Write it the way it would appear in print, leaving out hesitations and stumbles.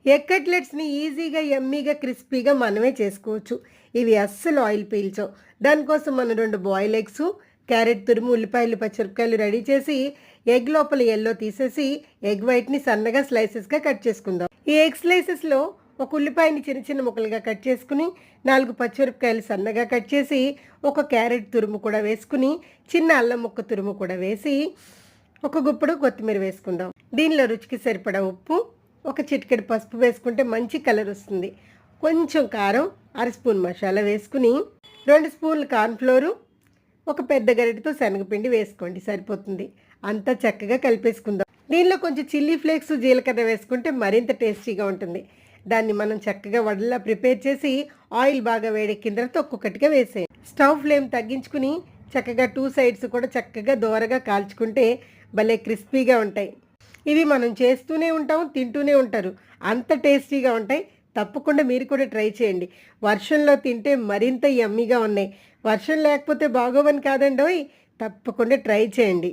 Egg కట్లెట్స్ని ఈజీగా యమ్మీగా క్రిస్పీగా మనమే చేసుకోవచ్చు. ఇవి అస్సలు ఆయిల్ పీల్చవు. దానికోసం మనం 2 బాయిల్ ఎగ్స్, క్యారెట్ తురుము, ఉల్లిపాయలు, పచ్చిమిరపకాయలు రెడీ చేసి ఎగ్ లోపల ఎల్లో తీసేసి ఎగ్ వైట్ని సన్నగా స్లైసెస్గా కట్ చేసుకుందాం. ఈ ఎగ్ స్లైసెస్లో ఒక ఉల్లిపాయని చిన్న చిన్న ముక్కలుగా కట్ చేసుకుని 4 పచ్చిమిరపకాయలు సన్నగా కట్ చేసి ఒక క్యారెట్ తురుము కూడా వేసుకుని చిన్న అల్లం ముక్క తురుము కూడా వేసి ఒక గుప్పుడు కొత్తిమీర వేసుకుందాం. దీనిలో రుచికి సరిపడా ఉప్పు, ఒక చిటికెడు పసుపు వేసుకుంటే మంచి కలర్ వస్తుంది. కొంచెం కారం, 1/2 స్పూన్ మసాలా వేసుకుని 2 స్పూన్లు కార్న్ఫ్లోరు, ఒక పెద్ద గరిటెతో శనగపిండి వేసుకోండి, సరిపోతుంది. అంతా చక్కగా కలిపేసుకుందాం. దీనిలో కొంచెం చిల్లీ ఫ్లేక్స్, జీలకర్ర వేసుకుంటే మరింత టేస్టీగా ఉంటుంది. దాన్ని మనం చక్కగా వడలా ప్రిపేర్ చేసి ఆయిల్ బాగా వేడెక్కిన తర్వాత ఒక్కొక్కటిగా వేసేయండి. స్టవ్ ఫ్లేమ్ తగ్గించుకుని చక్కగా 2 సైడ్స్ కూడా చక్కగా దోరగా కాల్చుకుంటే భలే క్రిస్పీగా ఉంటాయి. ఇవి మనం చేస్తూనే ఉంటాం, తింటూనే ఉంటారు. అంత టేస్టీగా ఉంటాయి. తప్పకుండా మీరు కూడా ట్రై చేయండి. వర్షంలో తింటే మరింత యమ్మీగా ఉన్నాయి. వర్షం లేకపోతే బాగోవని కాదండోయ్, తప్పకుండా ట్రై చేయండి.